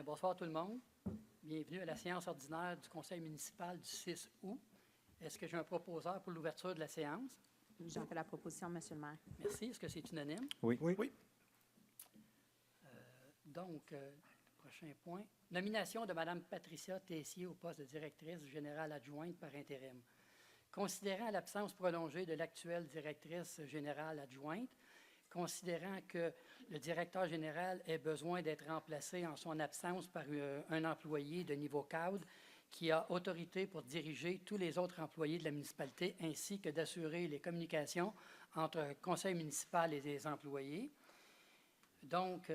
Bien, bonsoir tout le monde. Bienvenue à la séance ordinaire du Conseil municipal du 6 août. Est-ce que j'ai un proposeur pour l'ouverture de la séance? J'en fais la proposition, Monsieur le maire. Merci. Est-ce que c'est unanime? Oui. Donc, prochain point. Nomination de Mme Patricia Tessier au poste de directrice générale adjointe par intérim. Considérant l'absence prolongée de l'actuelle directrice générale adjointe, considérant que le directeur général ait besoin d'être remplacé en son absence par un employé de niveau cadre qui a autorité pour diriger tous les autres employés de la municipalité, ainsi que d'assurer les communications entre le conseil municipal et les employés. Donc,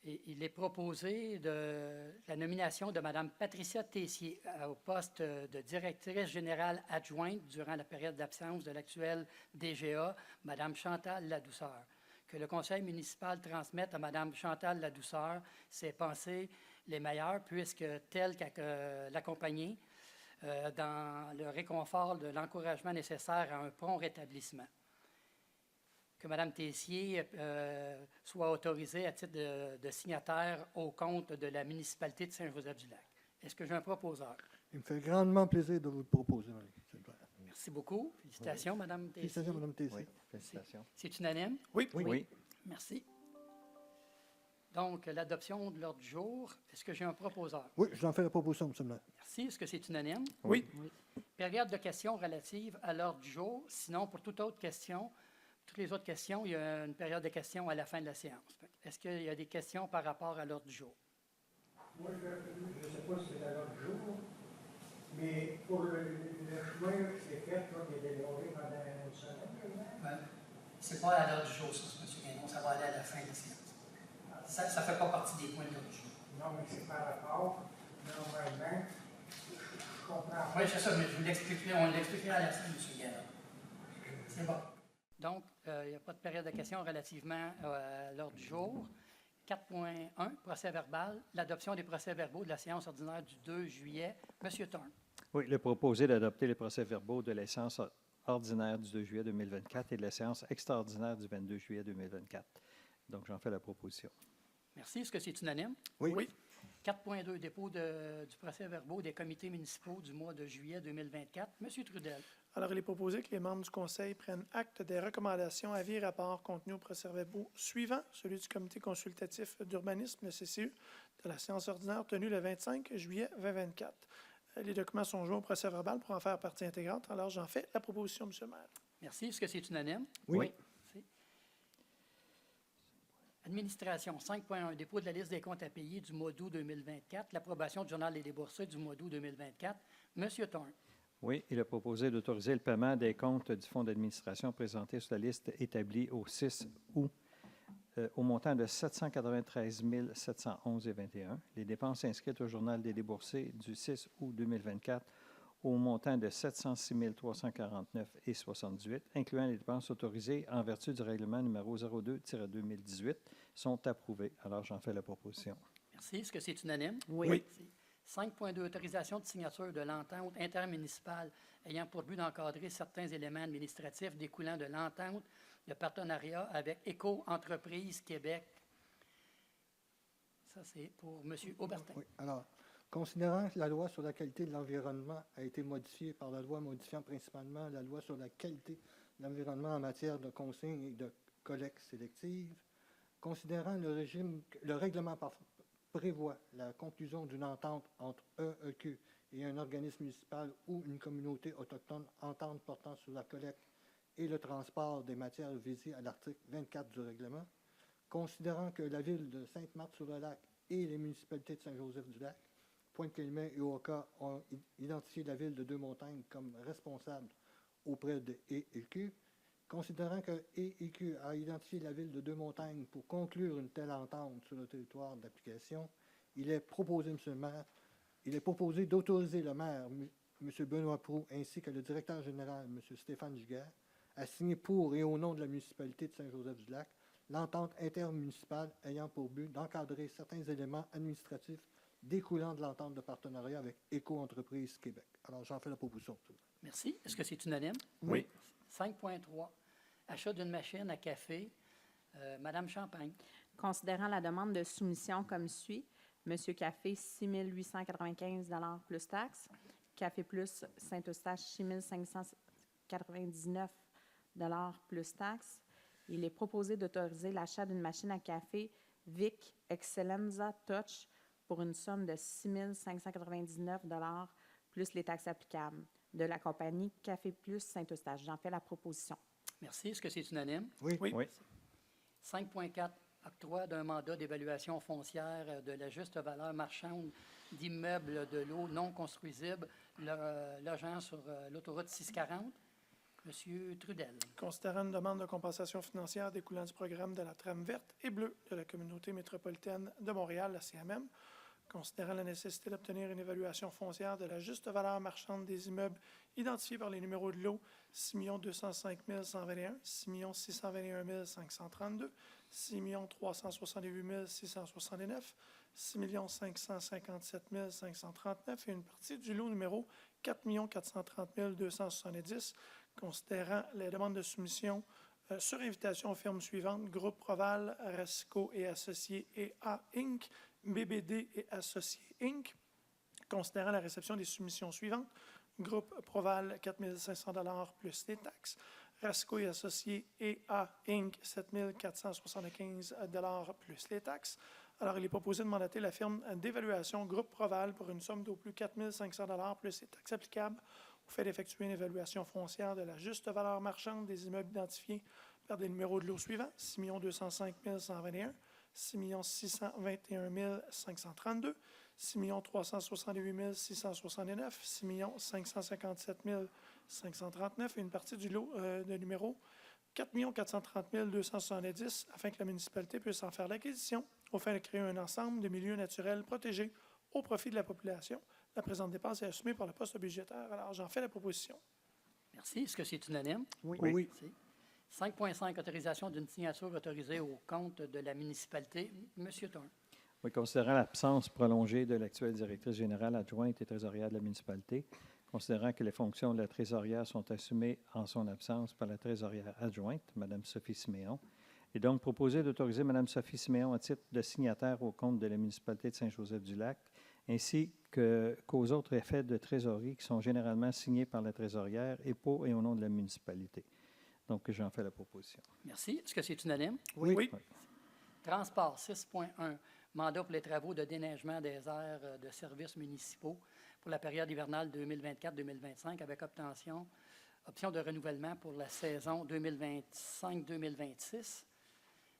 il est proposé de la nomination de Mme Patricia Tessier au poste de directrice générale adjointe durant la période d'absence de l'actuelle DGA, Mme Chantal Ladouceur. Que le conseil municipal transmette à Mme Chantal Ladouceur ses pensées les meilleures, puisque telle qu'elle l'accompagnait dans le réconfort de l'encouragement nécessaire à un prompt rétablissement. Que Mme Tessier soit autorisée à titre de signataire au compte de la municipalité de Saint-Joseph-du-Lac. Est-ce que j'ai un proposeur? Il me fait grandement plaisir de vous le proposer, Marie. Merci beaucoup. Félicitations, Mme Tessier. Félicitations, Mme Tessier. Oui, félicitations. C'est unanime? Oui. Merci. Donc, l'adoption de l'ordre du jour. Est-ce que j'ai un proposeur? Oui, je l'en fais la proposition, M. le maire. Merci. Est-ce que c'est unanime? Oui. Période de questions relative à l'ordre du jour. Sinon, pour toute autre question, toutes les autres questions, il y a une période de questions à la fin de la séance. Est-ce qu'il y a des questions par rapport à l'ordre du jour? Moi, je ne sais pas si c'est à l'ordre du jour, mais pour le chemin qui s'est fait, là, qui est démarré pendant une semaine, Ce n'est pas à l'ordre du jour, ça, M. Guénon. Ça va aller à la fin de la séance. Ça ne fait pas partie des points de l'ordre du jour. non, mais c'est par rapport, normalement, je comprends. Oui, c'est ça, mais je vous l'expliquerai. On l'expliquera à la fin, M. Guénon. C'est bon. Donc, il n'y a pas de période de questions relativement à l'ordre du jour. 4.1, procès verbal, l'adoption des procès-verbaux de la séance ordinaire du 2 juillet. M. Thorne. Oui, le proposé d'adopter les procès-verbaux de la séance ordinaire du 2 juillet 2024 et de la séance extraordinaire du 22 juillet 2024. Donc, j'en fais la proposition. Merci. Est-ce que c'est unanime? Oui. 4.2, dépôt du procès-verbaux des comités municipaux du mois de juillet 2024. M. Trudel. Alors, il est proposé que les membres du Conseil prennent acte des recommandations, avis et rapports contenus au procès-verbaux suivant, celui du Comité consultatif d'urbanisme, le CCU, de la séance ordinaire tenue le 25 juillet 2024. Les documents sont joints au procès-verbal pour en faire partie intégrante. Alors, j'en fais la proposition, M. le maire. Merci. Est-ce que c'est unanime? Oui. Merci. Administration, 5.1, dépôt de la liste des comptes à payer du mois d'août 2024, l'approbation du journal des déboursés du mois d'août 2024. M. Thorne. Oui, il est proposé d'autoriser le paiement des comptes du fonds d'administration présentés sur la liste établie au 6 août au montant de 793 711,21. Les dépenses inscrites au journal des déboursés du 6 août 2024 au montant de 706 349,78, incluant les dépenses autorisées en vertu du règlement numéro 02-2018, sont approuvées. Alors, j'en fais la proposition. Merci. Est-ce que c'est unanime? Oui. 5.2, autorisation de signature de l'entente intermunicipale ayant pour but d'encadrer certains éléments administratifs découlant de l'entente de partenariat avec Éco-Entreprise Québec. Ça, c'est pour M. Aubertin. Oui. Alors, considérant que la loi sur la qualité de l'environnement a été modifiée par la loi modifiant principalement la loi sur la qualité de l'environnement en matière de consignes et de collecte sélective, considérant le règlement prévoit la conclusion d'une entente entre EEQ et un organisme municipal ou une communauté autochtone, entente portant sur la collecte et le transport des matières visées à l'article 24 du règlement, considérant que la ville de Sainte-Marthe-sur-le-Lac et les municipalités de Saint-Joseph-du-Lac, Pointe-Calumet et Oka ont identifié la ville de Deux-Montagnes comme responsable auprès de EEQ, considérant que EEQ a identifié la ville de Deux-Montagnes pour conclure une telle entente sur le territoire d'application, il est proposé, M. le maire, d'autoriser le maire, M. Benoît Proulx, ainsi que le directeur général, M. Stéphane Giguère, à signer pour et au nom de la municipalité de Saint-Joseph-du-Lac l'entente intermunicipale ayant pour but d'encadrer certains éléments administratifs découlant de l'entente de partenariat avec Éco-Entreprise Québec. Alors, j'en fais la proposition. Merci. Est-ce que c'est unanime? Oui. 5.3, achat d'une machine à café. Madame Champagne. Considérant la demande de soumission comme suit, Monsieur Café, 6 895 plus taxes. Café Plus Saint-Eustache, 6 599 plus taxes. Il est proposé d'autoriser l'achat d'une machine à café Vic Excellenza Touch pour une somme de 6 599 plus les taxes applicables de la compagnie Café Plus Saint-Eustache. J'en fais la proposition. Merci. Est-ce que c'est unanime? Oui. Oui. 5.4, octroi d'un mandat d'évaluation foncière de la juste valeur marchande d'immeubles de l'eau non construisibles logeant sur l'autoroute 640. Monsieur Trudel. Considérant une demande de compensation financière découlant du programme de la trame verte et bleue de la communauté métropolitaine de Montréal, la CMM, considérant la nécessité d'obtenir une évaluation foncière de la juste valeur marchande des immeubles identifiés par les numéros de lot 6 205 121, 6 621 532, 6 368 669, 6 557 539 et une partie du lot numéro 4 430 270, considérant les demandes de soumission sur invitation aux firmes suivantes: Groupe Proval, Rasco et Associés EA Inc., BBD et Associés Inc., considérant la réception des soumissions suivantes: Groupe Proval, 4 500 plus les taxes; Rasco et Associés EA Inc., 7 475 plus les taxes. Alors, il est proposé de mandater la firme d'évaluation Groupe Proval pour une somme d'au plus 4 500 plus les taxes applicables au fait d'effectuer une évaluation foncière de la juste valeur marchande des immeubles identifiés par des numéros de lot suivants: 6 205 121, 6 621 532, 6 368 669, 6 557 539 et une partie du lot de numéro 4 430 270 afin que la municipalité puisse en faire l'acquisition au fin de créer un ensemble de milieux naturels protégés au profit de la population. La présente dépense est assumée par le poste budgétaire. Alors, j'en fais la proposition. Merci. Est-ce que c'est unanime? Oui. Oui. 5.5, autorisation d'une signature autorisée au compte de la municipalité. Monsieur Thorne. Oui, considérant l'absence prolongée de l'actuelle directrice générale adjointe et trésorière de la municipalité, considérant que les fonctions de la trésorière sont assumées en son absence par la trésorière adjointe, Mme Sophie Siméon, et donc proposé d'autoriser Mme Sophie Siméon à titre de signataire au compte de la municipalité de Saint-Joseph-du-Lac, ainsi qu'aux autres effets de trésorerie qui sont généralement signés par la trésorière et pour et au nom de la municipalité. Donc, j'en fais la proposition. Merci. Est-ce que c'est unanime? Oui. Transport 6.1, mandat pour les travaux de déneigement des aires de services municipaux pour la période hivernale 2024-2025 avec option de renouvellement pour la saison 2025-2026.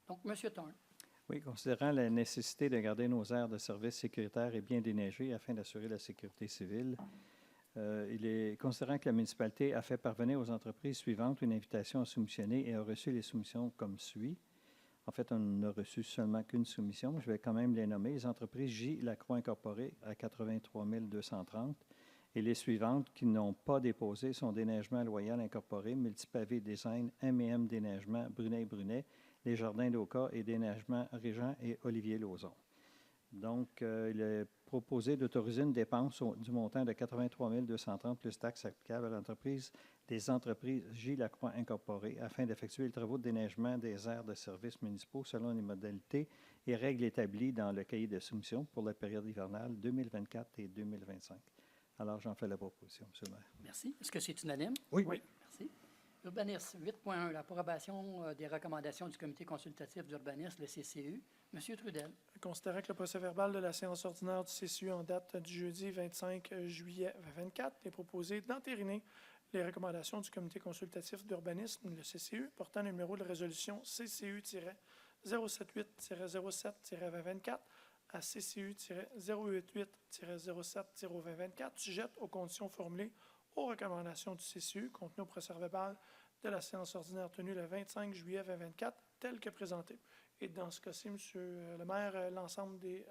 Donc, M. Thorne. Oui, considérant la nécessité de garder nos aires de services sécuritaires et bien déneigées afin d'assurer la sécurité civile, considérant que la municipalité a fait parvenir aux entreprises suivantes une invitation à soumissionner et a reçu les soumissions comme suit. En fait, on n'a reçu seulement qu'une soumission. Je vais quand même les nommer. Les entreprises J. Lacroix Incorporée à 83 230 et les suivantes qui n'ont pas déposé sont Déneigement Loyal Incorporé, Multipavé Design, M&M Déneigement, Brunet, Les Jardins d'Oka et Déneigement Régent et Olivier Lauzon. Donc, il est proposé d'autoriser une dépense du montant de 83 230 plus taxes applicables à l'entreprise des entreprises J. Lacroix Incorporée afin d'effectuer les travaux de déneigement des aires de services municipaux selon les modalités et règles établies dans le cahier de soumission pour la période hivernale 2024 et 2025. Alors, j'en fais la proposition, M. le maire. Merci. Est-ce que c'est unanime? Oui. Merci. Urbanisme 8.1, l'approbation des recommandations du comité consultatif d'urbanisme, le CCU. M. Trudel. Considérant que le procès-verbal de la séance ordinaire du CCU en date du jeudi 25 juillet 2024 est proposé d'entériner les recommandations du comité consultatif d'urbanisme, le CCU, portant le numéro de résolution CCU-078-07-2024 à CCU-088-07-2024, sujette aux conditions formulées aux recommandations du CCU contenues au procès-verbal de la séance ordinaire tenue le 25 juillet 2024, telle que présentée. Et dans ce cas-ci, M. le maire, l'ensemble des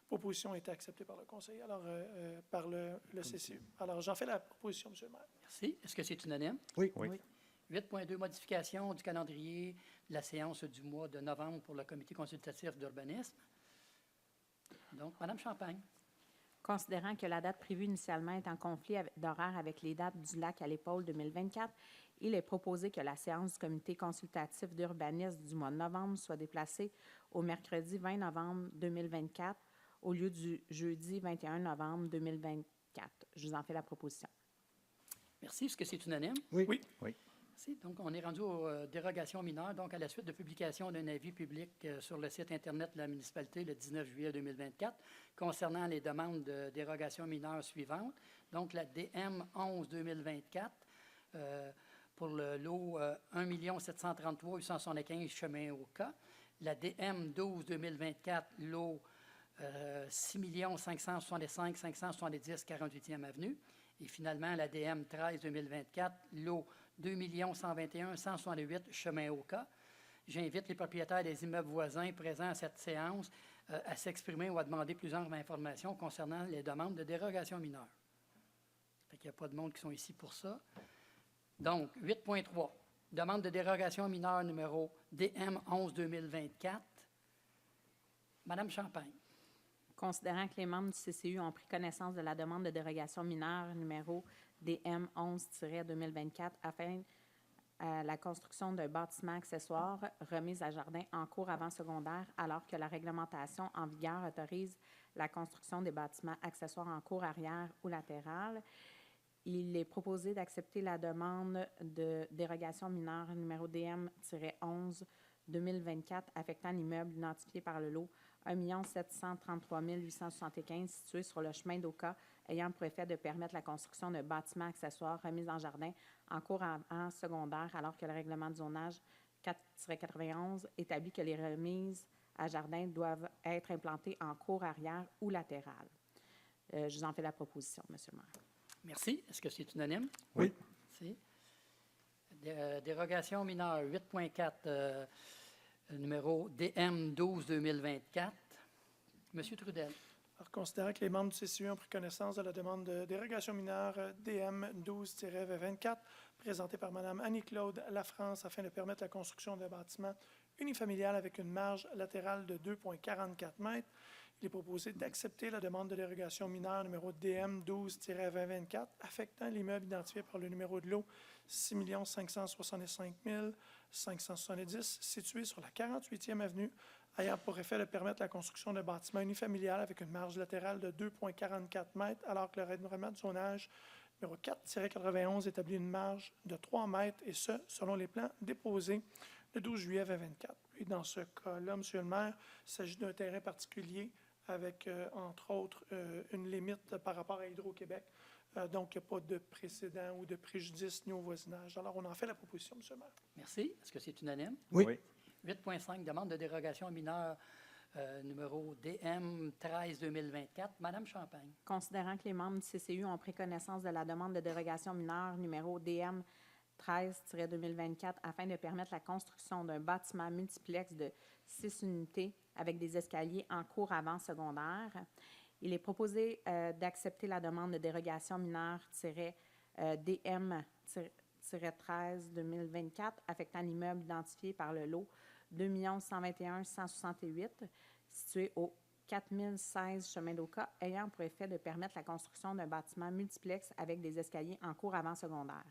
propositions ont été acceptées par le conseil, par le CCU. Alors, j'en fais la proposition, M. le maire. Merci. Est-ce que c'est unanime? Oui. 8.2, modification du calendrier de la séance du mois de novembre pour le comité consultatif d'urbanisme. Donc, Mme Champagne. Considérant que la date prévue initialement est en conflit d'horaire avec les dates du lac à l'épaule 2024, il est proposé que la séance du comité consultatif d'urbanisme du mois de novembre soit déplacée au mercredi 20 novembre 2024 au lieu du jeudi 21 novembre 2024. Je vous en fais la proposition. Merci. Est-ce que c'est unanime? Oui. Oui. Merci. Donc, on est rendu aux dérogations mineures. Donc, à la suite de publication d'un avis public sur le site Internet de la municipalité le 19 juillet 2024 concernant les demandes de dérogations mineures suivantes. Donc, la DM 11-2024 pour le lot 1 733 875 chemin au cas. La DM 12-2024, lot 6 565 570 48e avenue. Et finalement, la DM 13-2024, lot 2 121 168 chemin au cas. J'invite les propriétaires des immeubles voisins présents à cette séance à s'exprimer ou à demander plusieurs informations concernant les demandes de dérogation mineure. Il n'y a pas de monde qui sont ici pour ça. Donc, 8.3, demande de dérogation mineure numéro DM 11-2024. Madame Champagne. Considérant que les membres du CCU ont pris connaissance de la demande de dérogation mineure numéro DM 11-2024 afin la construction d'un bâtiment accessoire remise à jardin en cours avant secondaire, alors que la réglementation en vigueur autorise la construction des bâtiments accessoires en cours arrière ou latéral, il est proposé d'accepter la demande de dérogation mineure numéro DM-11-2024 affectant l'immeuble identifié par le lot 1 733 875 situé sur le chemin d'Oka, ayant pour effet de permettre la construction d'un bâtiment accessoire remis en jardin en cours en secondaire, alors que le règlement de zonage 4-91 établit que les remises à jardin doivent être implantées en cours arrière ou latéral. Je vous en fais la proposition, M. le maire. Merci. Est-ce que c'est unanime? Oui. Merci. Dérogation mineure 8.4, numéro DM 12-2024. Monsieur Trudel. Alors, considérant que les membres du CCU ont pris connaissance de la demande de dérogation mineure DM 12-24 présentée par Mme Annie-Claude Lafrance afin de permettre la construction d'un bâtiment unifamilial avec une marge latérale de 2,44 mètres, il est proposé d'accepter la demande de dérogation mineure numéro DM 12-2024 affectant l'immeuble identifié par le numéro de lot 6 565 570 situé sur la 48e avenue, ayant pour effet de permettre la construction d'un bâtiment unifamilial avec une marge latérale de 2,44 mètres, alors que le règlement de zonage numéro 4-91 établit une marge de 3 mètres, et ce, selon les plans déposés le 12 juillet 2024. Et dans ce cas-là, Monsieur le maire, il s'agit d'un terrain particulier avec, entre autres, une limite par rapport à Hydro-Québec. Donc, il n'y a pas de précédent ou de préjudice ni au voisinage. Alors, on en fait la proposition, M. le maire. Merci. Est-ce que c'est unanime? Oui. 8.5, demande de dérogation mineure numéro DM 13-2024. Madame Champagne. Considérant que les membres du CCU ont pris connaissance de la demande de dérogation mineure numéro DM 13-2024 afin de permettre la construction d'un bâtiment multiplex de 6 unités avec des escaliers en cours avant secondaire, il est proposé d'accepter la demande de dérogation mineure DM-13-2024 affectant l'immeuble identifié par le lot 2 121 168 situé au 4016 chemin d'Oka, ayant pour effet de permettre la construction d'un bâtiment multiplex avec des escaliers en cours avant secondaire.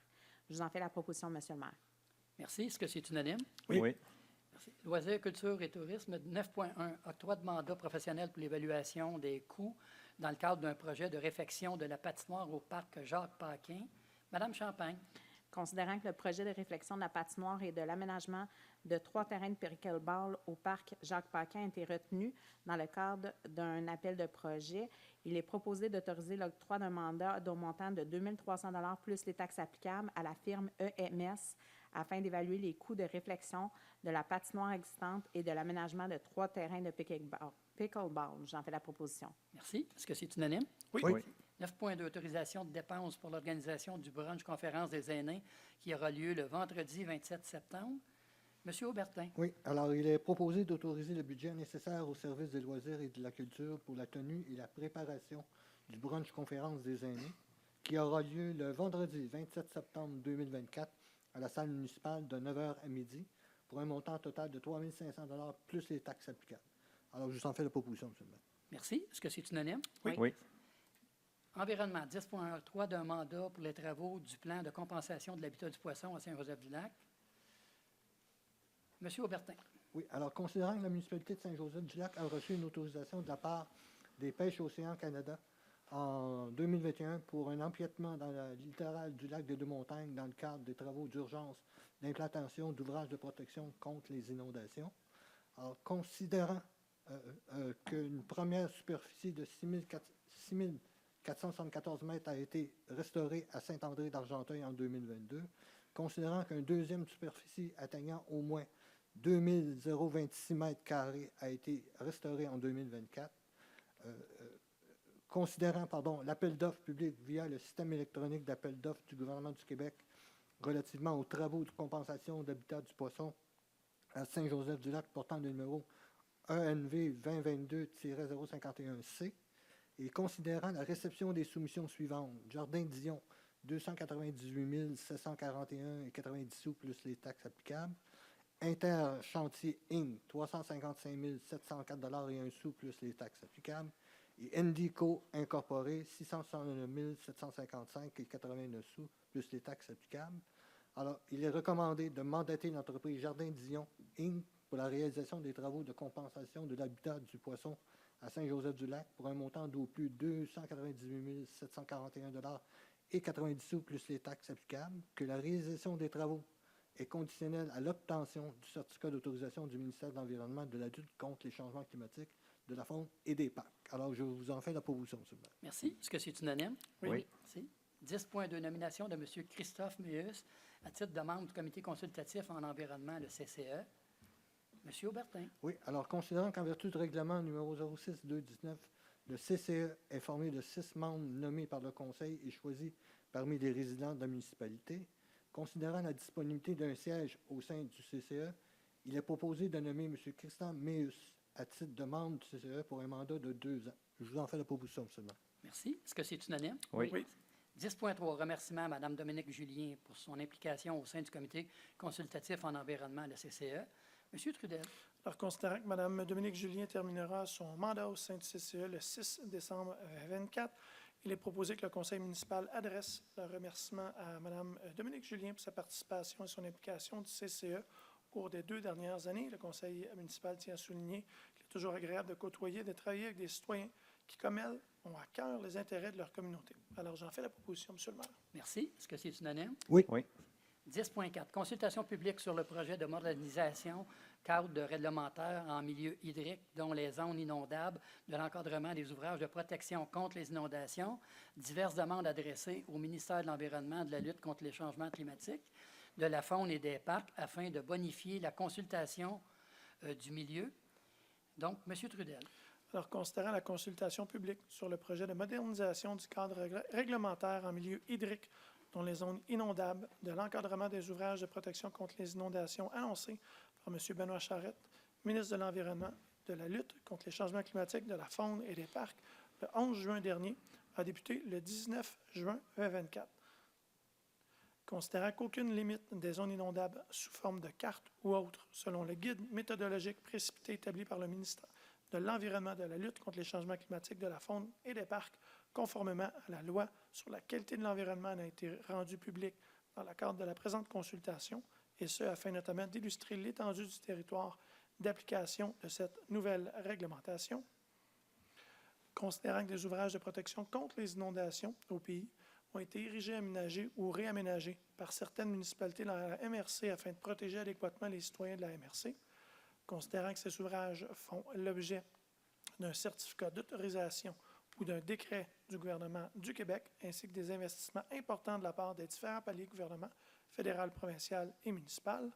Je vous en fais la proposition, M. le maire. Merci. Est-ce que c'est unanime? Oui. Oui. Merci. Loisirs, culture et tourisme. 9.1, octroi de mandat professionnel pour l'évaluation des coûts dans le cadre d'un projet de réfection de la patinoire au parc Jacques-Paquin. Madame Champagne. Considérant que le projet de réflexion de la patinoire et de l'aménagement de 3 terrains de pickleball au parc Jacques-Paquin a été retenu dans le cadre d'un appel de projet, il est proposé d'autoriser l'octroi d'un mandat d'un montant de 2 300 $ plus les taxes applicables à la firme EMS afin d'évaluer les coûts de réflexion de la patinoire existante et de l'aménagement de 3 terrains de pickleball. J'en fais la proposition. Merci. Est-ce que c'est unanime? Oui. Oui. 9.2, autorisation de dépenses pour l'organisation du brunch conférence des aînés qui aura lieu le vendredi 27 septembre. Monsieur Aubertin. Oui. Alors, il est proposé d'autoriser le budget nécessaire au service des loisirs et de la culture pour la tenue et la préparation du brunch conférence des aînés qui aura lieu le vendredi 27 septembre 2024 à la salle municipale de 9h à midi pour un montant total de 3 500 $ plus les taxes applicables. Alors, je vous en fais la proposition, M. le maire. Merci. Est-ce que c'est unanime? Oui. Environnement, 10.3 d'un mandat pour les travaux du plan de compensation de l'habitat du poisson à Saint-Joseph-du-Lac. Monsieur Aubertin. Oui. Alors, considérant que la municipalité de Saint-Joseph-du-Lac a reçu une autorisation de la part des pêches Océan Canada en 2021 pour un empiètement dans le littoral du lac des Deux-Montagnes dans le cadre des travaux d'urgence d'implantation d'ouvrages de protection contre les inondations. Alors, considérant qu'une première superficie de 6 474 mètres a été restaurée à Saint-André d'Argenteuil en 2022, considérant qu'une deuxième superficie atteignant au moins 2026 mètres carrés a été restaurée en 2024, considérant l'appel d'offres public via le système électronique d'appel d'offres du gouvernement du Québec relativement aux travaux de compensation d'habitat du poisson à Saint-Joseph-du-Lac portant le numéro ENV 2022-051C, et considérant la réception des soumissions suivantes: Jardin-Dion, 298 741 et 90 sous plus les taxes applicables; Interchantier Inc., 355 704 et 1 sou plus les taxes applicables; et Indico Incorporé, 669 755 et 89 sous plus les taxes applicables. Alors, il est recommandé de mandater l'entreprise Jardin-Dion Inc. pour la réalisation des travaux de compensation de l'habitat du poisson à Saint-Joseph-du-Lac pour un montant d'au plus 298 741 et 90 sous plus les taxes applicables, que la réalisation des travaux est conditionnelle à l'obtention du certificat d'autorisation du ministère de l'Environnement, de la lutte contre les changements climatiques, de la faune et des parcs. Alors, je vous en fais la proposition, M. le maire. Merci. Est-ce que c'est unanime? Oui. Merci. 10.2, nomination de M. Christophe Méus à titre de membre du comité consultatif en environnement, le CCE. M. Aubertin. Oui, alors, considérant qu'en vertu du règlement numéro 06-219, le CCE est formé de 6 membres nommés par le Conseil et choisis parmi les résidents de la municipalité, considérant la disponibilité d'un siège au sein du CCE, il est proposé de nommer M. Christian Méus à titre de membre du CCE pour un mandat de 2 ans. Je vous en fais la proposition, M. le maire. Merci. Est-ce que c'est unanime? Oui. Oui. 10.3, remerciement à Mme Dominique Julien pour son implication au sein du comité consultatif en environnement, le CCE. M. Trudel. Alors, considérant que Mme Dominique Julien terminera son mandat au sein du CCE le 6 décembre 2024, il est proposé que le conseil municipal adresse le remerciement à Mme Dominique Julien pour sa participation et son implication du CCE au cours des 2 dernières années. Le conseil municipal tient à souligner qu'il est toujours agréable de côtoyer et de travailler avec des citoyens qui, comme elle, ont à cœur les intérêts de leur communauté. Alors, j'en fais la proposition, M. le maire. Merci. Est-ce que c'est unanime? Oui. Oui. 10.4, consultation publique sur le projet de modernisation cadre de réglementaire en milieu hydrique, dont les zones inondables, de l'encadrement des ouvrages de protection contre les inondations, diverses demandes adressées au ministère de l'Environnement, de la lutte contre les changements climatiques, de la faune et des parcs, afin de bonifier la consultation du milieu. Donc, M. Trudel. Alors, considérant la consultation publique sur le projet de modernisation du cadre réglementaire en milieu hydrique, dont les zones inondables, de l'encadrement des ouvrages de protection contre les inondations annoncés par M. Benoît Charette, ministre de l'Environnement, de la lutte contre les changements climatiques, de la faune et des parcs, le 11 juin dernier, a débuté le 19 juin 2024. Considérant qu'aucune limite des zones inondables sous forme de carte ou autre, selon le guide méthodologique précipité établi par le ministère de l'Environnement, de la lutte contre les changements climatiques, de la faune et des parcs, conformément à la loi sur la qualité de l'environnement, a été rendu public dans le cadre de la présente consultation, et ce, afin notamment d'illustrer l'étendue du territoire d'application de cette nouvelle réglementation. Considérant que des ouvrages de protection contre les inondations au pays ont été érigés, aménagés ou réaménagés par certaines municipalités dans la MRC afin de protéger adéquatement les citoyens de la MRC, considérant que ces ouvrages font l'objet d'un certificat d'autorisation ou d'un décret du gouvernement du Québec, ainsi que des investissements importants de la part des différents paliers gouvernements fédéral, provincial et municipal.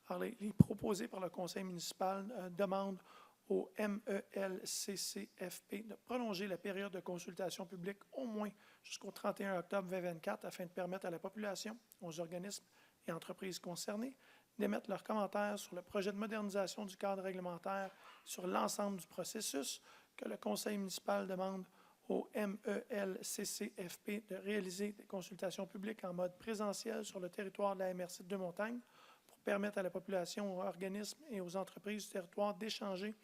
Alors, les proposés par le conseil municipal demandent au MELCCFP de prolonger la période de consultation publique au moins jusqu'au 31 octobre 2024 afin de permettre à la population, aux organismes et entreprises concernés d'émettre leurs commentaires sur le projet de modernisation du cadre réglementaire sur l'ensemble du processus, que le conseil municipal demande au MELCCFP de réaliser des consultations publiques en mode présentiel sur le territoire de la MRC de Deux-Montagnes pour permettre à la population, aux organismes et aux entreprises du territoire d'échanger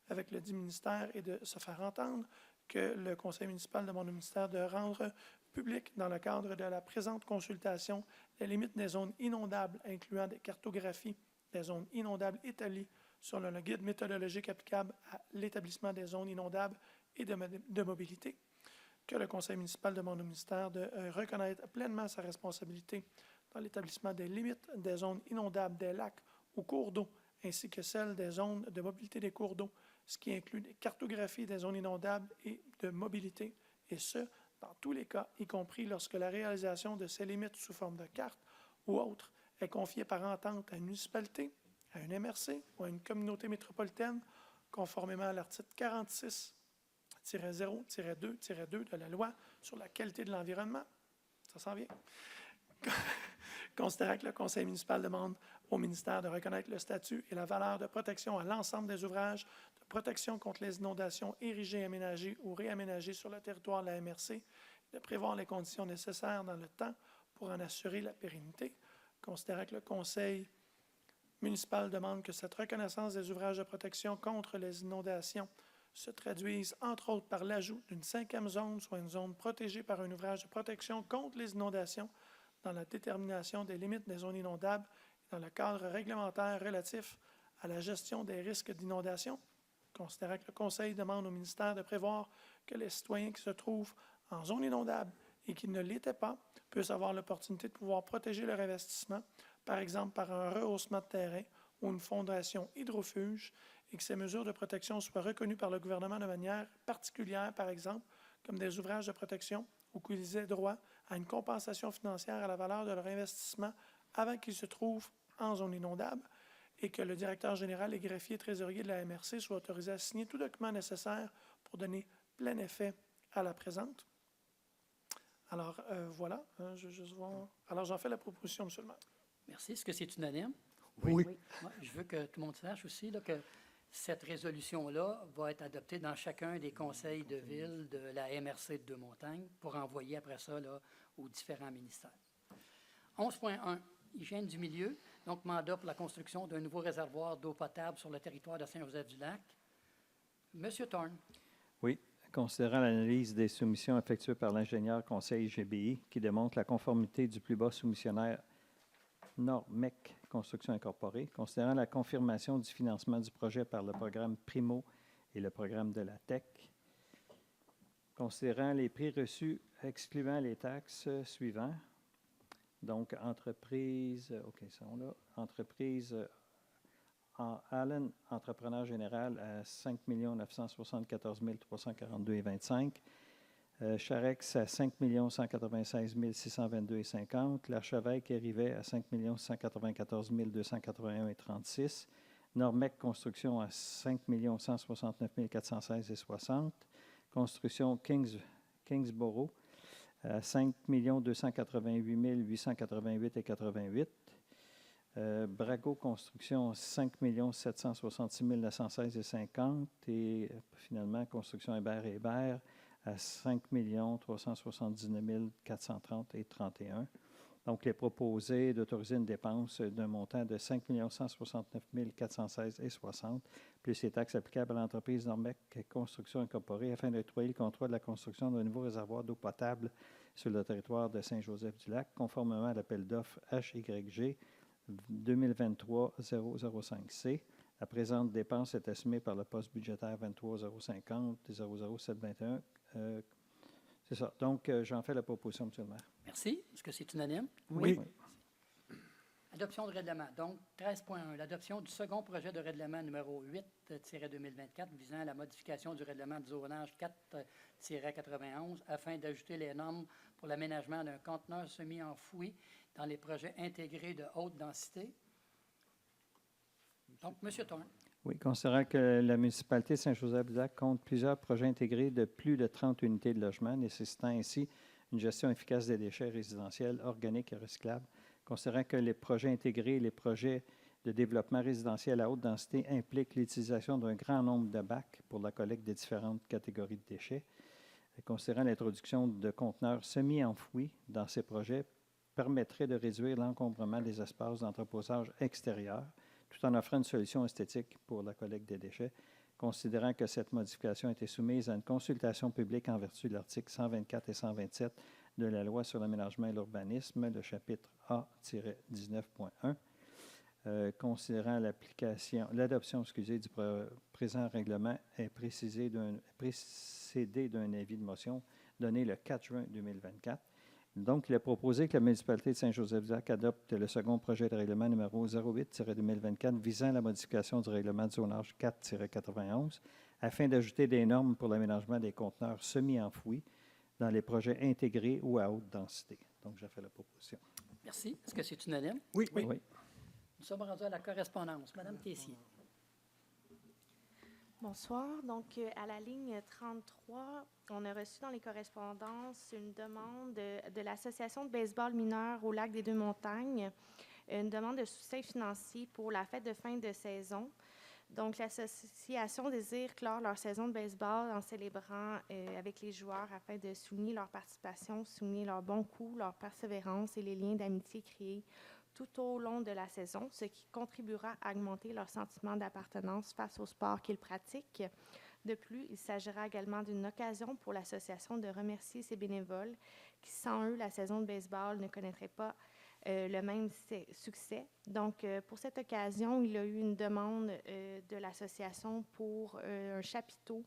avec le dit ministère et de se faire entendre, que le conseil municipal demande au ministère de rendre public dans le cadre de la présente consultation les limites des zones inondables, incluant des cartographies des zones inondables établies sur le guide méthodologique applicable à l'établissement des zones inondables et de mobilité, que le conseil municipal demande au ministère de reconnaître pleinement sa responsabilité dans l'établissement des limites des zones inondables des lacs ou cours d'eau, ainsi que celles des zones de mobilité des cours d'eau, ce qui inclut des cartographies des zones inondables et de mobilité, et ce, dans tous les cas, y compris lorsque la réalisation de ces limites sous forme de carte ou autre est confiée par entente à une municipalité, à une MRC ou à une communauté métropolitaine, conformément à l'article 46-0-2-2 de la loi sur la qualité de l'environnement. Ça s'en vient. Considérant que le conseil municipal demande au ministère de reconnaître le statut et la valeur de protection à l'ensemble des ouvrages de protection contre les inondations érigés, aménagés ou réaménagés sur le territoire de la MRC, de prévoir les conditions nécessaires dans le temps pour en assurer la pérennité. Considérant que le conseil municipal demande que cette reconnaissance des ouvrages de protection contre les inondations se traduise, entre autres, par l'ajout d'une 5e zone, soit une zone protégée par un ouvrage de protection contre les inondations, dans la détermination des limites des zones inondables et dans le cadre réglementaire relatif à la gestion des risques d'inondation. Considérant que le Conseil demande au ministère de prévoir que les citoyens qui se trouvent en zone inondable et qui ne l'étaient pas puissent avoir l'opportunité de pouvoir protéger leur investissement, par exemple par un rehaussement de terrain ou une fondation hydrofuge, et que ces mesures de protection soient reconnues par le gouvernement de manière particulière, par exemple, comme des ouvrages de protection ou qu'ils aient droit à une compensation financière à la valeur de leur investissement avant qu'ils se trouvent en zone inondable, et que le directeur général et greffier trésorier de la MRC soient autorisés à signer tout document nécessaire pour donner plein effet à la présente. Alors, voilà. Je vais juste voir. Alors, j'en fais la proposition, M. le maire. Merci. Est-ce que c'est unanime? Oui. Ouais, je veux que tout le monde sache aussi là, que cette résolution-là va être adoptée dans chacun des conseils de ville de la MRC de Deux-Montagnes pour envoyer après ça là, aux différents ministères. 11.1, hygiène du milieu. Donc, mandat pour la construction d'un nouveau réservoir d'eau potable sur le territoire de Saint-Joseph-du-Lac. Monsieur Thorne. Oui. Considérant l'analyse des soumissions effectuées par l'ingénieur conseil GBI qui démontre la conformité du plus bas soumissionnaire Normec Construction Incorporée, considérant la confirmation du financement du projet par le programme Primo et le programme de la TEC, considérant les prix reçus excluant les taxes suivants, donc entreprise, OK, sont là, entreprise en Allen, entrepreneur général à 5 974 342,25 $. Charex à 5 196 622,50 $. L'Archevêque et Rivet à 5 194 281,36 $. Normec Construction à 5 169 416,60 $. Construction Kingsborough à 5 288 888,88 $. Brago Construction, 5 766 916,50 $. Et finalement, Construction Hébert à 5 379 430,31 $. Donc, il est proposé d'autoriser une dépense d'un montant de 5 169 416,60 $, plus les taxes applicables à l'entreprise Normec Construction Incorporée afin d'octroyer le contrat de la construction d'un nouveau réservoir d'eau potable sur le territoire de Saint-Joseph-du-Lac, conformément à l'appel d'offres HYG 2023-005C. La présente dépense est assumée par le poste budgétaire 23 050 00721. C'est ça. Donc, j'en fais la proposition, M. le maire. Merci. Est-ce que c'est unanime? Oui. Adoption de règlement. Donc, 13.1, l'adoption du second projet de règlement numéro 8-2024 visant à la modification du règlement de zonage 4-91 afin d'ajouter les normes pour l'aménagement d'un conteneur semi-enfoui dans les projets intégrés de haute densité. Donc, M. Thorne. Oui, considérant que la municipalité de Saint-Joseph-du-Lac compte plusieurs projets intégrés de plus de 30 unités de logement, nécessitant ainsi une gestion efficace des déchets résidentiels organiques et recyclables, considérant que les projets intégrés et les projets de développement résidentiel à haute densité impliquent l'utilisation d'un grand nombre de bacs pour la collecte des différentes catégories de déchets, et considérant l'introduction de conteneurs semi-enfouis dans ces projets permettrait de réduire l'encombrement des espaces d'entreposage extérieurs, tout en offrant une solution esthétique pour la collecte des déchets, considérant que cette modification a été soumise à une consultation publique en vertu de l'article 124 et 127 de la Loi sur l'aménagement et l'urbanisme, le chapitre A-19.1. considérant l'adoption du présent règlement est précédée d'un avis de motion donné le 4 juin 2024. Donc, il est proposé que la municipalité de Saint-Joseph-du-Lac adopte le second projet de règlement numéro 08-2024 visant la modification du règlement de zonage 4-91 afin d'ajouter des normes pour l'aménagement des conteneurs semi-enfouis dans les projets intégrés ou à haute densité. Donc, j'ai fait la proposition. Merci. Est-ce que c'est unanime? Oui. Oui. Nous sommes rendus à la correspondance. Madame Tessier. Bonsoir. Donc, à la ligne 33, on a reçu dans les correspondances une demande de l'Association de baseball mineur au Lac des Deux-Montagnes, une demande de soutien financier pour la fête de fin de saison. Donc, l'association désire clore leur saison de baseball en célébrant avec les joueurs afin de souligner leur participation, souligner leur bon coup, leur persévérance et les liens d'amitié créés tout au long de la saison, ce qui contribuera à augmenter leur sentiment d'appartenance face au sport qu'ils pratiquent. De plus, il s'agira également d'une occasion pour l'association de remercier ses bénévoles qui, sans eux, la saison de baseball ne connaîtrait pas le même succès. Donc, pour cette occasion, il y a eu une demande de l'association pour un chapiteau,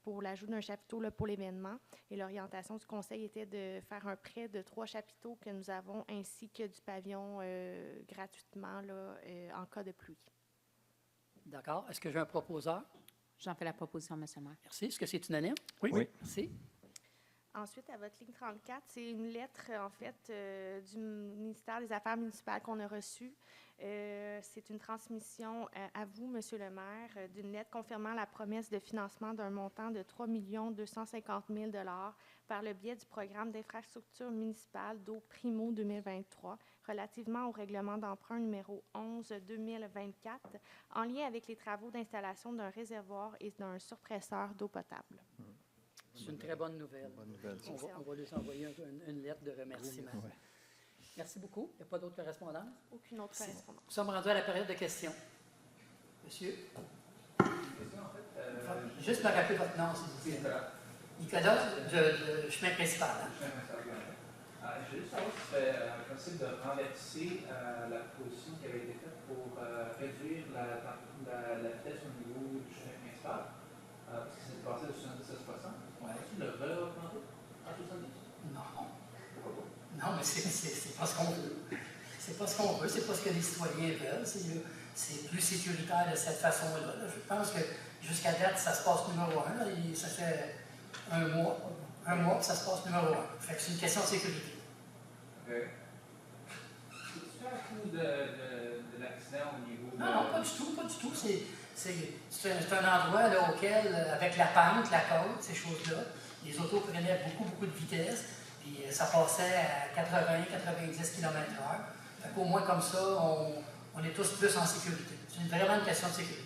pour l'ajout d'un chapiteau là, pour l'événement. Et l'orientation du conseil était de faire un prêt de 3 chapiteaux que nous avons, ainsi que du pavillon gratuitement là, en cas de pluie. D'accord. Est-ce que j'ai un proposeur? J'en fais la proposition, M. le maire. Merci. Est-ce que c'est unanime? Oui. Oui. Merci. Ensuite, à votre ligne 34, c'est une lettre, en fait, du ministère des Affaires municipales qu'on a reçue. C'est une transmission à vous, Monsieur le maire, d'une lettre confirmant la promesse de financement d'un montant de 3 250 000 $ par le biais du programme d'infrastructure municipale d'eau Primo 2023 relativement au règlement d'emprunt numéro 11-2024 en lien avec les travaux d'installation d'un réservoir et d'un surpresseur d'eau potable. C'est une très bonne nouvelle. Bonne nouvelle, ça. On va lui envoyer une lettre de remerciement. Ouais. Merci beaucoup. Il n'y a pas d'autres correspondances? Aucune autre correspondance. Nous sommes rendus à la période de questions. Monsieur? Juste me rappeler votre nom, s'il vous plaît. Nicolas, de chemin principal. Je veux juste savoir si c'est possible de renverser la proposition qui avait été faite pour réduire la vitesse au niveau du chemin principal, parce que c'est passé de 70 à 60. On a-t-il le re-augmenter à 70? Non. Non, mais c'est pas ce qu'on veut. C'est pas ce qu'on veut, c'est pas ce que les citoyens veulent. C'est plus sécuritaire de cette façon-là. Je pense que jusqu'à date, ça se passe numéro 1. Ça fait un mois que ça se passe numéro 1. Fait que c'est une question de sécurité. OK. C'est-tu à cause de l'accident au niveau de... Non, pas du tout, pas du tout. C'est un endroit là, auquel, avec la pente, la côte, ces choses-là, les autos prenaient beaucoup de vitesse, puis ça passait à 80-90 km/h. Fait qu'au moins comme ça, on est tous plus en sécurité. C'est vraiment une question de sécurité.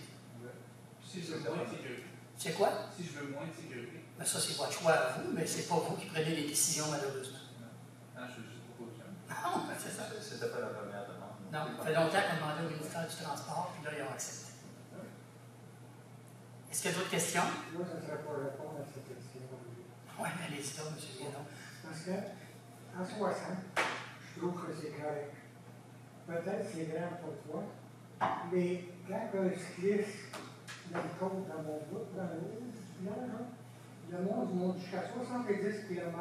Si je veux moins de sécurité. C'est quoi? Si je veux moins de sécurité. Ben ça, c'est votre choix à vous, mais c'est pas vous qui prenez les décisions, malheureusement. Non, je fais juste proposition. Non, ben c'est ça. C'était pas la première demande. Non, ça fait longtemps qu'on demandait au ministère du Transport, puis là, ils ont accepté. Est-ce qu'il y a d'autres questions? Moi, ça ne serait pas répondre à cette question. Oui, allez-y donc, M. Guénon. Parce que, en 60, je trouve que c'est correct. Peut-être c'est grand pour toi, mais quand un cycliste dans le côte, dans mon bout, dans le monde monte jusqu'à 70 km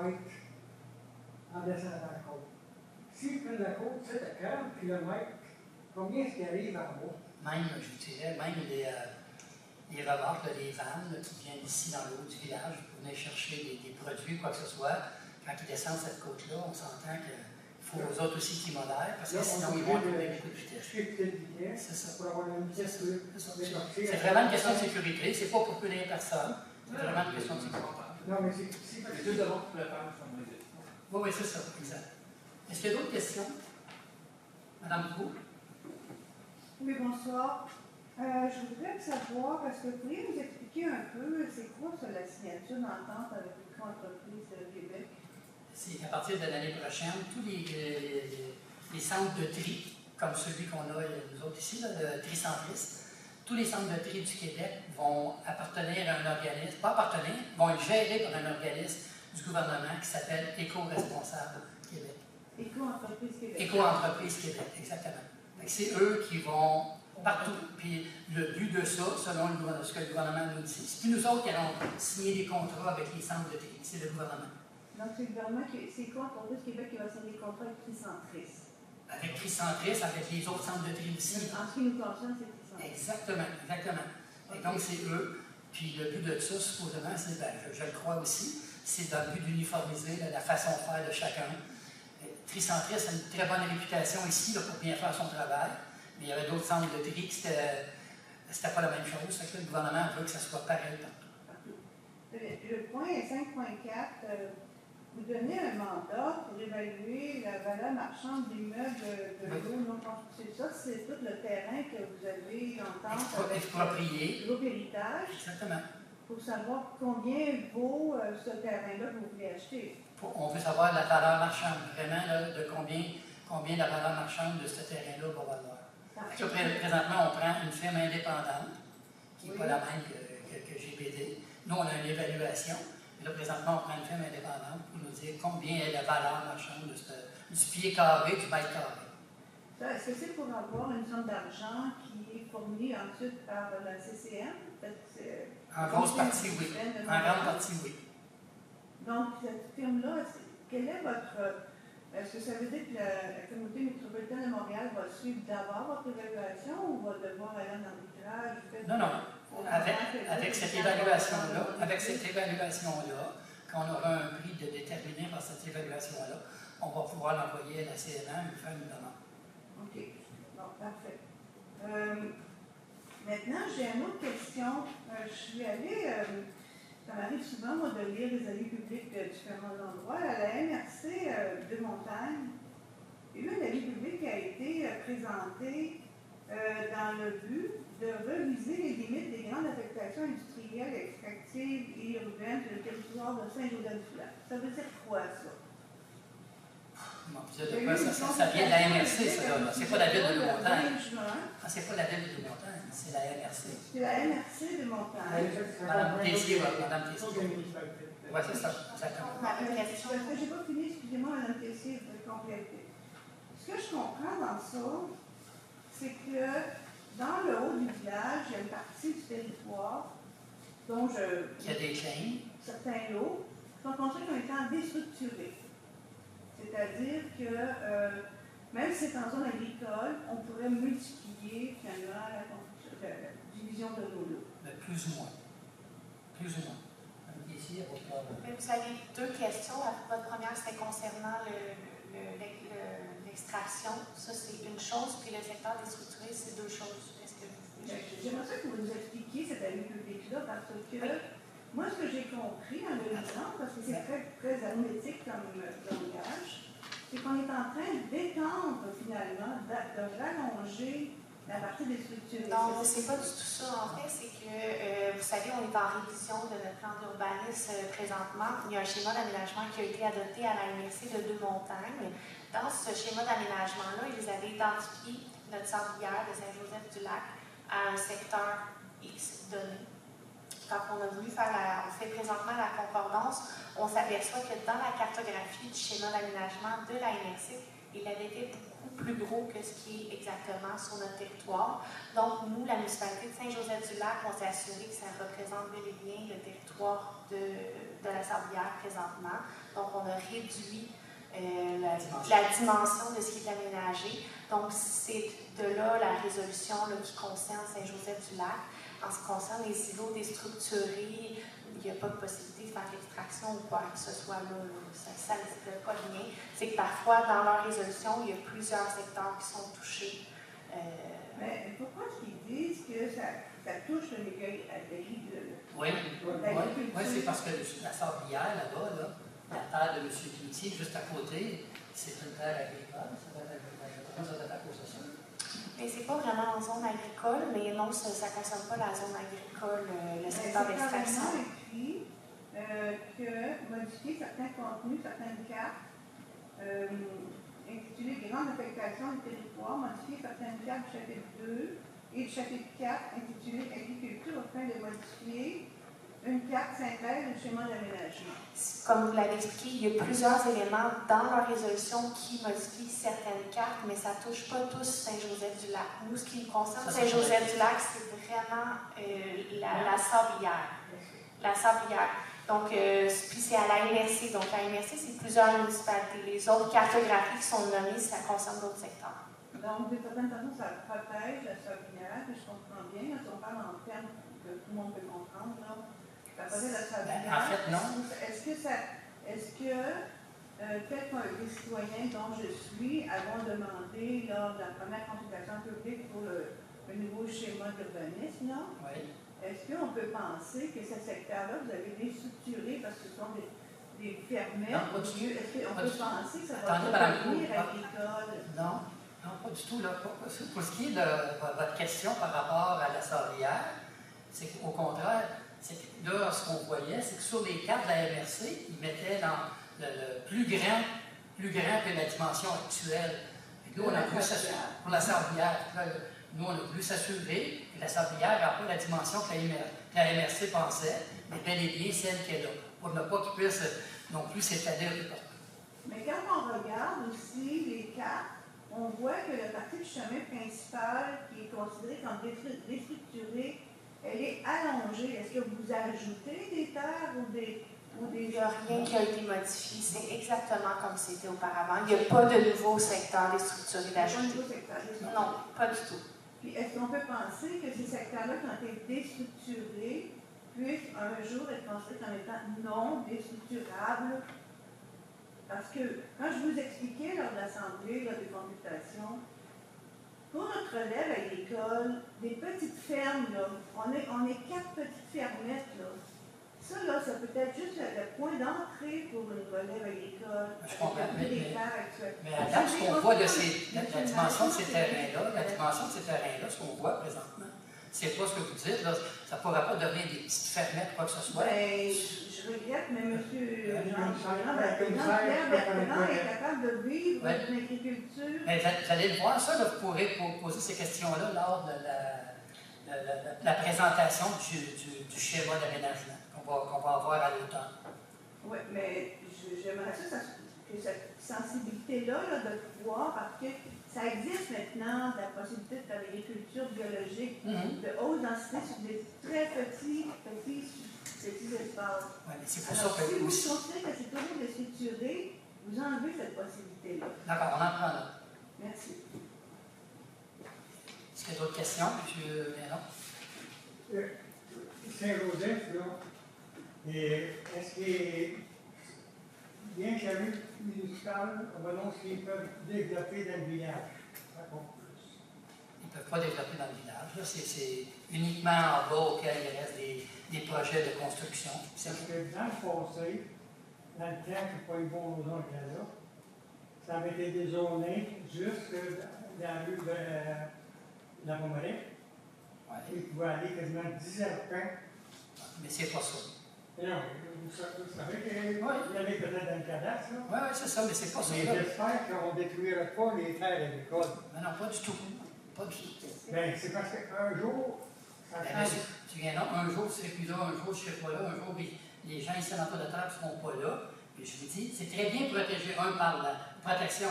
en descendant la côte. S'il prend la côte, c'est à 40 km, combien est-ce qu'il arrive en bas? Même, je vous dirais, même les remorques, là, les vannes là, qui viennent ici dans le haut du village pour venir chercher des produits, quoi que ce soit, quand ils descendent cette côte-là, on s'entend qu'il faut aux autres aussi qu'ils modèrent, parce que Là, sinon on ils vont dit donner beaucoup de vitesse. Shifter de vitesse, C'est ça. pour avoir une vitesse plus C'est vraiment une question de sécurité, c'est pas pour punir personne, c'est vraiment une question de sécurité. Non, mais c'est Les deux devants qui préparent sont moins vite. Oui, oui, c'est ça, exact. Est-ce qu'il y a d'autres questions? Madame Proulx? Oui, bonsoir. Je voudrais savoir, est-ce que vous pourriez nous expliquer un peu, c'est quoi ça, la signature d'entente avec les entreprises de Québec? C'est à partir de l'année prochaine, tous les centres de tri, comme celui qu'on a nous autres ici, là, le tri centriste, tous les centres de tri du Québec vont appartenir à un organisme, pas appartenir, vont être gérés par un organisme du gouvernement qui s'appelle Éco-Responsable Québec. Éco-entreprise Québec. Éco-entreprise Québec, exactement. Fait que c'est eux qui vont partout. Puis le but de ça, selon ce que le gouvernement nous dit, c'est plus nous autres qui allons signer des contrats avec les centres de tri, c'est le gouvernement. Donc, c'est le gouvernement c'est quoi, Entreprise Québec, qui va signer des contrats avec Tricentris? Avec Tricentris, avec les autres centres de tri aussi. En ce qui nous concerne, c'est Tricentris. Exactement, exactement. Et donc, c'est eux. Puis le but de ça, supposément, c'est, ben, je le crois aussi, c'est dans le but d'uniformiser la façon de faire de chacun. Tricentris a une très bonne réputation ici là, pour bien faire son travail, mais il y avait d'autres centres de tri qui c'était pas la même chose. Fait que le gouvernement veut que ça soit pareil partout. Le point 5.4, vous donnez un mandat pour évaluer la valeur marchande d'immeubles de l'eau non constructible. Ça, c'est tout le terrain que vous avez d'entente avec Exproprié. Groupe Héritage. Exactement. Pour savoir combien vaut ce terrain-là que vous voulez acheter. On veut savoir la valeur marchande, vraiment, là, de combien la valeur marchande de ce terrain-là va valoir. Là, présentement, on prend une firme indépendante, qui n'est pas la même que GPD. Nous, on a une évaluation. Et là, présentement, on prend une firme indépendante pour nous dire combien est la valeur marchande du pied carré, du mètre carré. Est-ce que c'est pour avoir une somme d'argent qui est fournie ensuite par la CCM? En grosse partie, oui. En grande partie, oui. Donc, cette firme-là, quel est votre... Est-ce que ça veut dire que la communauté métropolitaine de Montréal va suivre d'abord votre évaluation ou va devoir aller en arbitrage? Non. Avec cette évaluation-là, quand on aura un prix déterminé par cette évaluation-là, on va pouvoir l'envoyer à la CNA et faire une demande. OK. Bon, parfait. Maintenant, j'ai une autre question. Je suis allée, ça m'arrive souvent, moi, de lire les avis publics de différents endroits. À la MRC de Montagne, il y a eu un avis public qui a été présenté dans le but de reviser les limites des grandes affectations industrielles, extractives et urbaines sur le territoire de Saint-Joseph-du-Lac. Ça veut dire quoi, ça? Ça vient de la MRC, ça, là. C'est pas la ville de Montagne. C'est pas la ville de Montagne, c'est la MRC. C'est la MRC de Montagne. Madame Tessier. Oui, c'est ça, exactement. Parce que j'ai pas fini, excusez-moi, Madame Tessier, de compléter. Ce que je comprends dans ça, c'est que dans le haut du village, il y a une partie du territoire dont il y a des claims. Certains lots sont construits comme étant déstructurés. C'est-à-dire que même si c'est en zone agricole, on pourrait multiplier finalement la division de nos lots. Mais plus ou moins. Ici, vous avez deux questions. Votre première, c'était concernant l'extraction. Ça, c'est une chose. Puis le secteur déstructuré, c'est deux choses. Est-ce que vous pouvez... J'aimerais ça que vous nous expliquiez cet avis public-là, parce que moi, ce que j'ai compris en le lisant, parce que c'est très, très hermétique comme langage, c'est qu'on est en train d'étendre finalement, de rallonger la partie des structures. Non, c'est pas du tout ça. En fait, c'est que, vous savez, on est en révision de notre plan d'urbanisme présentement. Il y a un schéma d'aménagement qui a été adopté à la MRC de Deux-Montagnes. Dans ce schéma d'aménagement-là, ils avaient identifié notre sablière de Saint-Joseph-du-Lac à un secteur X donné. Quand on a voulu on fait présentement la concordance, on s'aperçoit que dans la cartographie du schéma d'aménagement de la MRC, il avait été beaucoup plus gros que ce qui est exactement sur notre territoire. Donc, nous, la municipalité de Saint-Joseph-du-Lac, on s'est assuré que ça représente bel et bien le territoire de la Sablière présentement. Donc, on a réduit la dimension de ce qui est aménagé. Donc, c'est de là la résolution qui concerne Saint-Joseph-du-Lac. En ce qui concerne les îlots déstructurés, il n'y a pas de possibilité de faire l'extraction ou quoi que ce soit là. Ça ne dit pas bien. C'est que parfois, dans leur résolution, il y a plusieurs secteurs qui sont touchés. Mais pourquoi est-ce qu'ils disent que ça touche l'agriculture? Oui, c'est parce que la sablière, là-bas, la terre de M. Cloutier, juste à côté, c'est une terre agricole. Ça va être à cause de ça. Mais c'est pas vraiment en zone agricole, mais non, ça ne concerne pas la zone agricole, le secteur d'extraction. C'est écrit que modifier certains contenus, certaines cartes, intitulées Grande affectation du territoire, modifier certaines cartes du chapitre 2 et du chapitre 4, intitulé Agriculture, afin de modifier une carte synthèse du schéma d'aménagement. Comme vous l'avez expliqué, il y a plusieurs éléments dans leur résolution qui modifient certaines cartes, mais ça ne touche pas tous Saint-Joseph-du-Lac. Nous, ce qui concerne Ça, c'est Saint-Joseph-du-Lac, c'est vraiment la sablière. La sablière. Donc, puis c'est à la MRC. Donc, la MRC, c'est plusieurs municipalités. Les autres cartographies qui sont nommées, ça concerne d'autres secteurs. Donc, de certaine façon, ça protège la sablière, que je comprends bien. Là, si on parle en termes que tout le monde peut comprendre, là, ça protège la sablière. En fait, non. Est-ce que quelqu'un des citoyens dont je suis avons demandé lors de la première consultation publique pour le nouveau schéma d'urbanisme, là, Oui. est-ce qu'on peut penser que ce secteur-là, vous avez déstructuré parce que ce sont des fermettes? Non, pas du tout. Est-ce qu'on Pas peut du tout. penser que ça va Attendez, Madame devenir Cour. agricole? Non, non, pas du tout. Là. Pour ce qui est de votre question par rapport à la sablière, c'est qu'au contraire, c'est que là, ce qu'on voyait, c'est que sur les cartes de la MRC, ils mettaient dans le plus grand que la dimension actuelle. Et nous, on a voulu s'assurer, pour la sablière, là, nous, on a voulu s'assurer que la sablière n'a pas la dimension que la MRC pensait, mais bel et bien celle qu'elle a, pour ne pas qu'il puisse non plus s'étaler un peu partout. Mais quand on regarde aussi les cartes, on voit que la partie du chemin principal, qui est considérée comme déstructurée, elle est allongée. Est-ce que vous ajoutez des terres ou des... Il n'y a rien qui a été modifié. C'est exactement comme c'était auparavant. Il n'y a pas de nouveau secteur déstructuré d'ajouter. Non, pas du tout. Puis est-ce qu'on peut penser que ces secteurs-là qui ont été déstructurés puissent un jour être considérés comme étant non déstructurables? Parce que quand je vous expliquais lors de l'Assemblée, lors des consultations, pour notre relève agricole, des petites fermes, là, on est 4 petites fermettes, là. Ça peut être juste le point d'entrée pour une relève agricole. Je comprends, avec les terres actuelles. mais à date, ce qu'on voit de la dimension de ces terrains-là, ce qu'on voit présentement, c'est pas ce que vous dites, là, ça ne pourra pas devenir des petites fermettes, quoi que ce soit. Ben, je regrette, mais M. Jean-Pierre Bertrand est capable de vivre d'une agriculture. Mais vous allez le voir, ça, là, vous pourrez poser ces questions-là lors de la présentation du schéma d'aménagement qu'on va avoir à l'automne. Oui, mais j'aimerais ça que cette sensibilité-là, là, de pouvoir, parce que ça existe maintenant, la possibilité de faire l'agriculture biologique de haute densité sur des très petits espaces. Ouais, mais c'est pour Alors, ça que si vous aussi. considérez que c'est toujours déstructuré, vous enlevez cette possibilité-là. D'accord, on en prend là. Merci. Est-ce qu'il y a d'autres questions, M. Ménon? Saint-Joseph, là, est-ce qu'il est bien que la rue municipale annonce qu'ils peuvent développer dans le village? Ça compte plus. Ils ne peuvent pas développer dans le village. Là, c'est uniquement en bas auquel il reste des projets de construction. Parce que dans le passé, dans le temps que pas eu bon aux gens là, ça avait été dézoné jusque dans la rue de la Pomerette. Ouais. Il pouvait aller quasiment 10 arpents. Mais c'est pas ça. Et non, vous savez qu'il y avait peut-être dans le cadastre, là. Oui, c'est ça, mais c'est pas ça. Mais j'espère qu'on ne détruira pas les terres agricoles. Mais non, pas du tout. Pas du tout. Bien, c'est parce qu'un jour, ça Ben, change. tu viens là, un jour, tu seras plus là, un jour, je ne serai pas là, un jour, les gens ici dans la table ne seront pas là. Et je vous dis, c'est très bien protégé, par la protection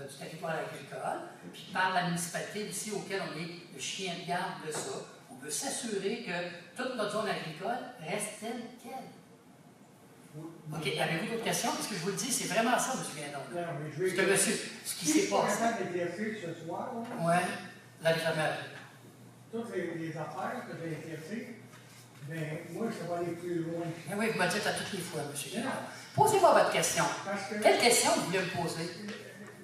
du territoire agricole, puis par la municipalité ici, auquel on est le chien de garde de ça. On veut s'assurer que toute notre zone agricole reste telle qu'elle. OK, avez-vous d'autres questions? Parce que je vous le dis, c'est vraiment ça, M. Guindon. Non, mais je vais. Parce que monsieur, ce qui s'est passé. Si je d'exercer ce soir, là, Oui, la réclamation. toutes les affaires que j'ai exercées, bien, moi, je vais aller plus loin. Mais oui, vous me le dites à toutes les fois, M. Guindon. Posez-moi votre question. Parce que Quelle question vous voulez me poser?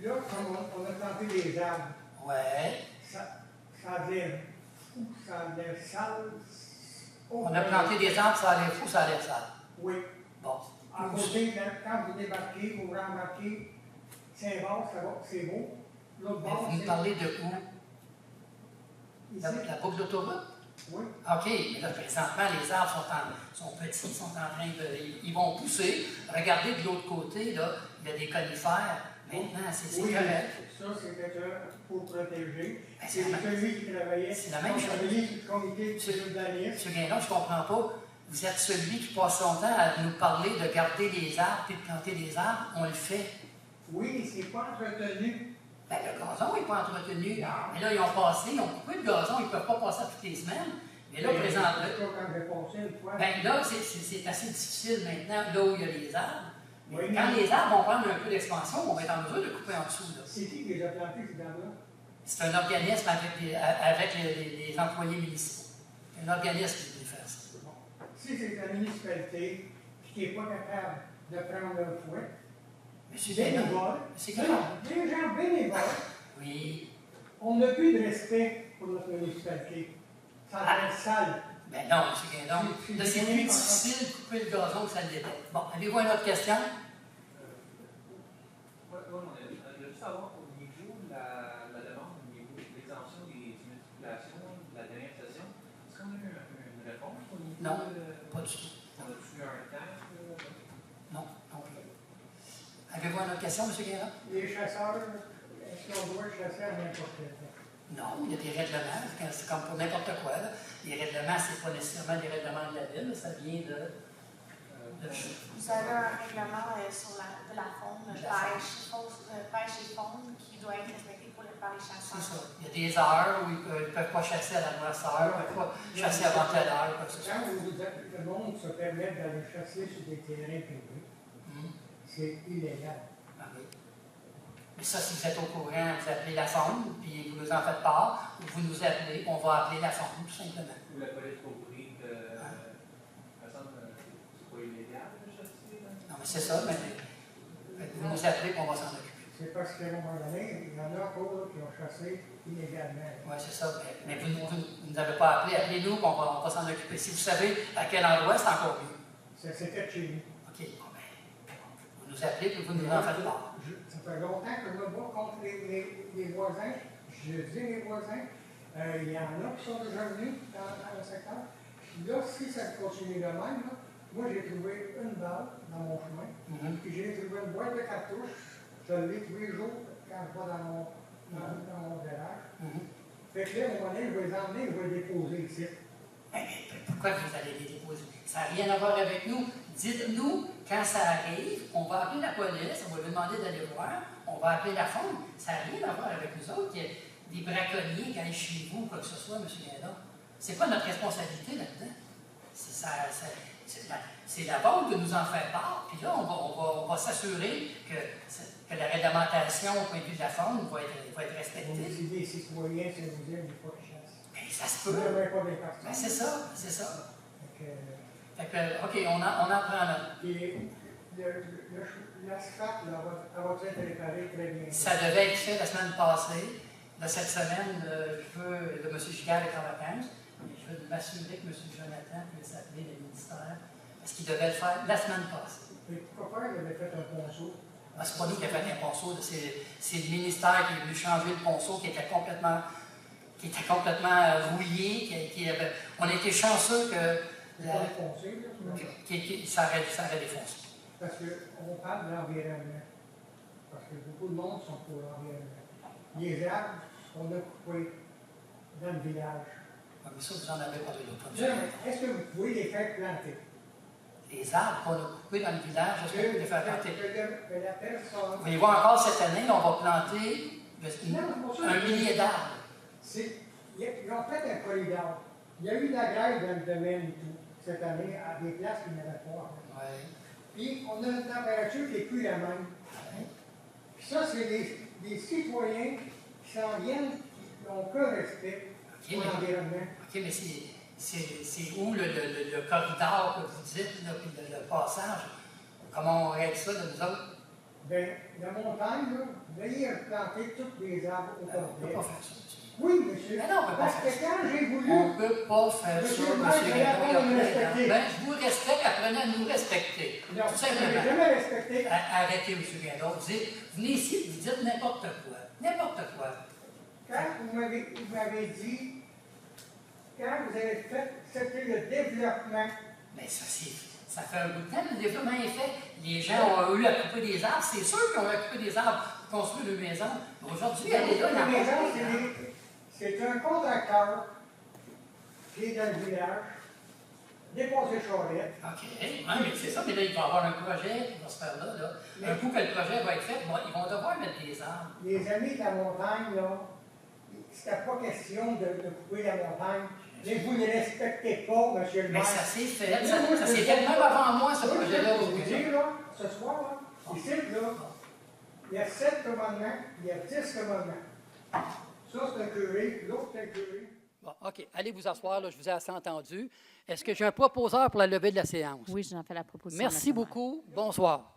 là, comme on a planté des arbres, Ouais. ça a l'air fou, ça a l'air sale. On a planté des arbres, ça a l'air fou, ça a l'air sale. Oui. Bon. À côté, quand vous débarquez, vous rembarquez Saint-Vaast, c'est beau. L'autre Mais bord, vous me c'est parlez de où? ici. La boucle d'autoroute? Oui. OK, mais là, présentement, les arbres sont petits, sont en train de. Ils vont pousser. Regardez de l'autre côté, là, il y a des conifères. Maintenant, c'est Oui, correct. ça, c'était pour protéger. Ben, C'est celui qui travaillait c'est la même chose. du comité de l'urbanisme. M. Guindon, je ne comprends pas. Vous êtes celui qui passe son temps à nous parler de garder les arbres et de planter des arbres. On le fait. Oui, mais c'est pas entretenu. Ben, le gazon n'est pas entretenu. Mais là, ils ont passé, ils ont coupé le gazon, ils ne peuvent pas passer à toutes les semaines. Mais là, présentement, Quand j'ai passé une fois. ben là, c'est assez difficile maintenant, là où il y a les arbres. Mais Oui, quand mais- les arbres vont prendre un peu d'expansion, on va être en mesure de couper en dessous. Là. C'est qui les a plantés, ces arbres-là? C'est un organisme avec les employés municipaux. Un organisme qui les fait ça. Si c'est la municipalité qui n'est pas capable de prendre leur fouet, Monsieur Guénon, bénévole, Monsieur non, Guénon. des gens bénévoles, Oui. on n'a plus de respect pour notre municipalité. Ça va être sale. Ben non, M. Guénon. C'est- Là, c'est plus difficile de couper le gazon que ça l'était. Bon, avez-vous une autre question? Oui, mon avis. Je veux juste savoir au niveau de la demande, au niveau de l'exemption des immatriculations de la dernière session, est-ce qu'on a eu une réponse au niveau Non, de... pas du tout. On a-tu eu un temps? Non, non plus. Avez-vous une autre question, M. Guénon? Les chasseurs, est-ce qu'on doit chasser à n'importe quel temps? Non, il y a des règlements, c'est comme pour n'importe quoi. Là. Les règlements, ce n'est pas nécessairement des règlements de la ville, ça vient de Vous avez un règlement de la faune, De la pêche et faune, qui doit être respecté par les chasseurs. C'est ça. Il y a des heures où ils ne peuvent pas chasser à la noisse heure, ils ne peuvent pas chasser avant telle heure, quoi que ce soit. Quand le monde se permet d'aller chasser sur des terrains privés, Hum. c'est illégal. Ah oui. Mais ça, si vous êtes au courant, vous appelez la faune, puis vous nous en faites part, ou vous nous appelez, on va appeler la faune, tout simplement. Ou la police au prix de... me semble c'est pas illégal de chasser, là? Non, mais c'est ça, mais vous nous appelez, puis on va s'en occuper. C'est parce qu'à un moment donné, il y en a encore là, qui ont chassé illégalement. Oui, c'est ça. Mais vous ne nous avez pas appelé, appelez-nous, puis on va s'en occuper. Si vous savez à quel endroit, c'est encore mieux. C'était chez nous. OK, bon, ben, vous nous appelez, puis vous nous en faites part. Ça fait longtemps que je me bats contre les voisins. Je dis mes voisins, il y en a qui sont déjà venus dans le secteur. Puis là, si ça continue de même, là, moi j'ai trouvé une balle dans mon chemin, Mhm. puis j'ai trouvé une boîte de cartouches. Je l'ai tous les jours quand je vais dans mon garage. Mhm. Fait que là, à un moment donné, je vais les emmener, je vais les déposer ici. Mais pourquoi vous allez les déposer? Ça n'a rien à voir avec nous. Dites-nous, quand ça arrive, on va appeler la police, on va lui demander d'aller voir, on va appeler la faune. Ça n'a rien à voir avec nous autres, qu'il y ait des braconniers qui aillent chez vous, quoi que ce soit, M. Guénon. C'est pas notre responsabilité là-dedans. C'est la vôtre de nous en faire part, puis là, on va s'assurer que la réglementation au point de vue de la faune va être On respectée. dit des citoyens, c'est nous dire, des fois qu'ils chassent. Mais ça se Vous peut. n'avez pas des parties. Ben, c'est ça, c'est ça. Fait que, Fait que, OK, on en prend note. puis l'asphalte, là, elle va être réparée très bien. Ça devait être fait la semaine passée. De cette semaine, le M. Giguère est en vacances. Je veux m'assurer que M. Jonathan puisse appeler le ministère parce qu'il devait le faire la semaine passée. Et pourquoi faire, il avait fait un ponceau? Ah, c'est pas nous qui avons fait un ponceau, c'est le ministère qui est venu changer le ponceau qui était complètement rouillé. On a été chanceux que C'est pas foncé, là, sinon. ça aurait défoncé. Parce qu'on parle de l'environnement. Parce que beaucoup de monde sont pour l'environnement. Les arbres, on a coupé dans le village. Ah, mais ça, vous en avez parlé l'autre Là, fois. est-ce que vous pouvez les faire planter? Les arbres qu'on a coupés dans le village, est-ce qu'on peut les faire planter? Que la personne. Vous allez voir encore cette année, on va planter Non, c'est pas ça. un millier d'arbres. Ils ont fait un corridor. Il y a eu de la grève dans le domaine et tout, cette année, à des places qu'il n'y avait pas. Ouais. Puis, on a une température qui n'est plus la même. Puis ça, c'est des citoyens qui s'en viennent, qui n'ont aucun respect OK, pour l'environnement. mais c'est où le corridor que vous dites, là, puis le passage? Comment on règle ça de nous autres? Ben, la montagne, là, veuillez planter tous les arbres au On ne peut complet. pas faire ça, monsieur. Oui, monsieur. Mais non, on peut pas Parce faire que ça. quand j'ai voulu. On ne peut pas faire Monsieur ça, le maire, monsieur vous allez apprendre à me Guénon. respecter. Ben, je vous respecte, apprenez à nous respecter. Non, Tout je n'ai simplement. jamais respecté. Arrêtez, monsieur Guénon. Venez ici, vous dites n'importe quoi. N'importe quoi. Quand vous m'avez dit, quand vous avez fait, c'était le développement. Mais ça fait un bout de temps que le développement est fait. Les gens ont eu à couper des arbres. C'est sûr qu'ils ont eu à couper des arbres pour construire leur maison. Mais aujourd'hui, elle est là, La la maison, maison. c'est un contracteur qui est dans le village. dépasser Charette. OK. Ah, mais c'est ça, mais là, il va y avoir un projet qui va se faire là. Un coup que le projet va être fait, ils vont devoir mettre des arbres. Les amis de la montagne, là, c'était pas question de couper la montagne. Mais vous ne respectez pas, monsieur le Mais maire. ça s'est fait. Ça s'est fait même avant moi, ce projet-là. Je vous dis, là, ce soir, là, ici, là, il y a 7 commandements, il y a 10 commandements. Ça, c'est un curé, l'autre, c'est un curé. Bon, OK. Allez vous asseoir, là, je vous ai assez entendu. Est-ce que j'ai un proposeur pour la levée de la séance? Oui, j'en fais la proposition. Merci Monsieur le maire. beaucoup. Bonsoir.